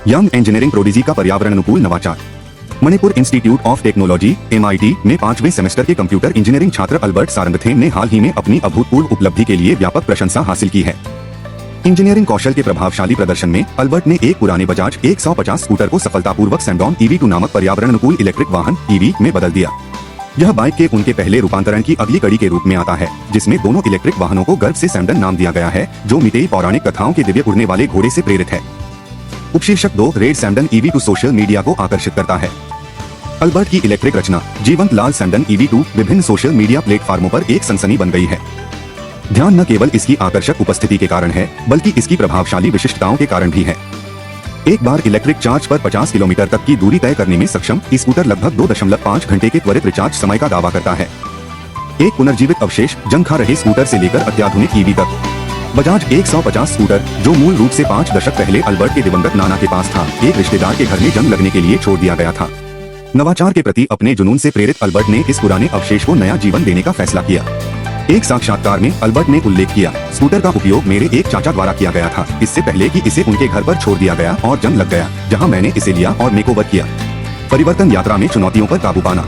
Young engineering prodigy का पर्यावरण अनुकूल नवाचार। Manipur institute of technology (MIT) में 5वें सेमेस्टर के कंप्यूटर इंजीनियरिंग छात्र अल्बर्ट सारंगथेन ने हाल ही में अपनी अभूतपूर्व उपलब्धि के लिए व्यापक प्रशंसा हासिल की है। इंजीनियरिंग कौशल के प्रभावशाली प्रदर्शन में अल्बर्ट ने एक पुराने बजाज 150 स्कूटर को सफलतापूर्वक सैमडॉन EV2 नामक पर्यावरण अनुकूल इलेक्ट्रिक वाहन EV में बदल दिया। यह बाइक के उनके पहले रूपांतरण की अगली कड़ी के रूप में आता है, जिसमें दोनों इलेक्ट्रिक वाहनों को गर्व से सैमडन नाम दिया गया है, जो मितेई पौराणिक कथाओं के दिव्य उड़ने वाले घोड़े से प्रेरित है। उपशीर्षक 2 रेड सैमडन EV2 सोशल मीडिया को आकर्षित करता है। अल्बर्ट की इलेक्ट्रिक रचना जीवंत लाल सैमडन EV2 विभिन्न सोशल मीडिया प्लेटफार्मों पर एक सनसनी बन गई है। ध्यान न केवल इसकी आकर्षक उपस्थिति के कारण है, बल्कि इसकी प्रभावशाली विशिष्टताओं के कारण भी है। एक बार इलेक्ट्रिक चार्ज पर 50 किलोमीटर तक की दूरी तय करने में सक्षम स्कूटर लगभग 2.5 घंटे के त्वरित रिचार्ज समय का दावा करता है। एक पुनर्जीवित अवशेष जंग खा रहे स्कूटर से लेकर अत्याधुनिक EV तक, बजाज 150 स्कूटर, जो मूल रूप से 5 दशक पहले अल्बर्ट के दिवंगत नाना के पास था, एक रिश्तेदार के घर में जंग लगने के लिए छोड़ दिया गया था। नवाचार के प्रति अपने जुनून से प्रेरित अल्बर्ट ने इस पुराने अवशेष को नया जीवन देने का फैसला किया। एक साक्षात्कार में अल्बर्ट ने उल्लेख किया, स्कूटर का उपयोग मेरे एक चाचा द्वारा किया गया था, इससे पहले कि इसे उनके घर पर छोड़ दिया गया और जंग लग गया, जहां मैंने इसे लिया और मेकओवर किया। परिवर्तन यात्रा में चुनौतियों पर काबू पाना।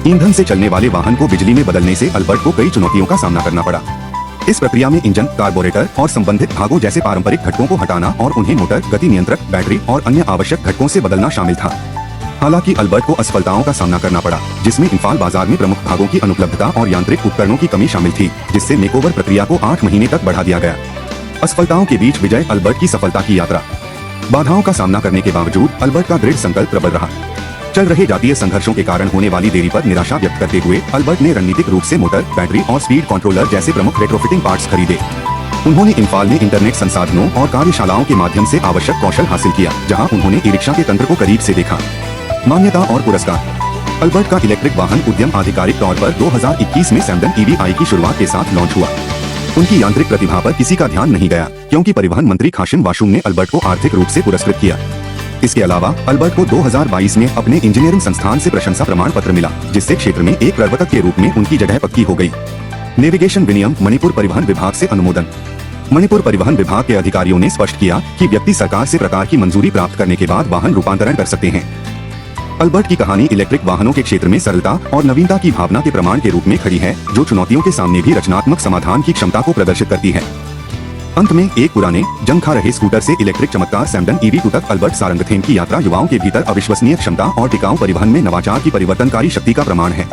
ईंधन से चलने वाले वाहन को बिजली में बदलने से अल्बर्ट को कई चुनौतियों का सामना करना पड़ा। इस प्रक्रिया में इंजन, कार्बोरेटर और संबंधित भागों जैसे पारंपरिक घटकों को हटाना और उन्हें मोटर, गति नियंत्रक, बैटरी और अन्य आवश्यक घटकों से बदलना शामिल था। हालांकि अल्बर्ट को असफलताओं का सामना करना पड़ा, जिसमें इम्फाल बाजार में प्रमुख भागों की अनुपलब्धता और यांत्रिक उपकरणों की कमी शामिल थी, जिससे मेकओवर प्रक्रिया को 8 महीने तक बढ़ा दिया गया। असफलताओं के बीच विजय अल्बर्ट की सफलता की यात्रा। बाधाओं का सामना करने के बावजूद अल्बर्ट का दृढ़ संकल्प प्रबल रहा। चल रहे जातीय संघर्षों के कारण होने वाली देरी पर निराशा व्यक्त करते हुए अल्बर्ट ने रणनीतिक रूप से मोटर, बैटरी और स्पीड कंट्रोलर जैसे प्रमुख रेट्रोफिटिंग पार्ट्स खरीदे। उन्होंने इम्फाल में इंटरनेट संसाधनों और कार्यशालाओं के माध्यम से आवश्यक कौशल हासिल किया, जहां उन्होंने ई-रिक्शा के तंत्र को करीब से देखा। मान्यता और पुरस्कार। अल्बर्ट का इलेक्ट्रिक वाहन उद्यम आधिकारिक तौर पर 2021 में सैमडन EVI की शुरुआत के साथ लॉन्च हुआ। उनकी यांत्रिक प्रतिभा पर किसी का ध्यान नहीं गया, क्योंकि परिवहन मंत्री खाशिम वाशुम ने अल्बर्ट को आर्थिक रूप से पुरस्कृत किया। इसके अलावा अल्बर्ट को 2022 में अपने इंजीनियरिंग संस्थान से प्रशंसा प्रमाण पत्र मिला, जिससे क्षेत्र में एक प्रवर्तक के रूप में उनकी जगह पक्की हो गई। नेविगेशन विनियम मणिपुर परिवहन विभाग से अनुमोदन। मणिपुर परिवहन विभाग के अधिकारियों ने स्पष्ट किया कि व्यक्ति सरकार से प्रकार की मंजूरी प्राप्त करने के बाद वाहन रूपांतरण कर सकते हैं। अल्बर्ट की कहानी इलेक्ट्रिक वाहनों के क्षेत्र में सरलता और नवीनता की भावना के प्रमाण के रूप में खड़ी है, जो चुनौतियों के सामने भी रचनात्मक समाधान की क्षमता को प्रदर्शित करती है। अंत में एक पुराने जंग खा रहे स्कूटर से इलेक्ट्रिक चमत्कार सैमडन EV2 तक अल्बर्ट सारंगथेन की यात्रा युवाओं के भीतर अविश्वसनीय क्षमता और टिकाऊ परिवहन में नवाचार की परिवर्तनकारी शक्ति का प्रमाण है।